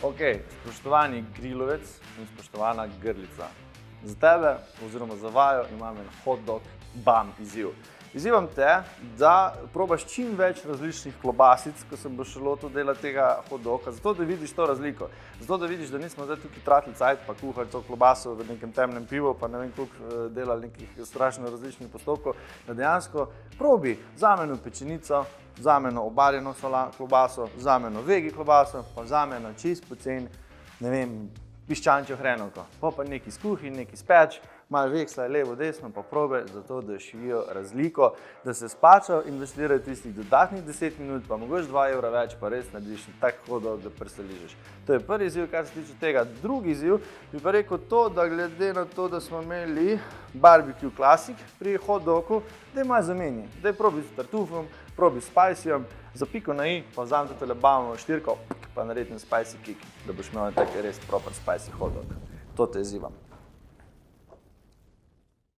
Ok, spoštovani grilovec in spoštovana grlica. Za tebe oziroma za vaju imam en hot dog bam izziv. Izzivam te, da probaš čim več različnih klobasic, ko se boš lotil delati tega hot doga, zato da vidiš to razliko. Zato da vidiš, da nismo zdaj tukaj tratili cajt pa kuhali to klobaso v nekem temnem pivu, pa ne vem koliko delali nekih strašno različnih postopkov, da dejansko probi vzameno pečenico, vzameno obarjeno klobaso, vzameno vegi klobaso, pa vzameno čist poceni, ne vem, piščančjo hrenovko. Pa nekaj skuhi, nekaj speč, malo veksla, levo, desno, pa probe, zato da živijo razliko, da se splačajo investirati tistih dodatnih 10 minut, pa mogoče 2 evra več, pa res narediš tak hot dog, da preseližeš. To je prvi izziv, kar se tiče tega. Drugi izziv bi pa rekel to, da glede na to, da smo imeli barbecue classic pri hot dogu, da je malo zameni. Da je probi s tartufom, probi s spicyjem, za piko na i, pa vzam tole bavno štirko, pa naredim spicy kick, da boš imel tak res proper spicy hot dog. To te izzivam.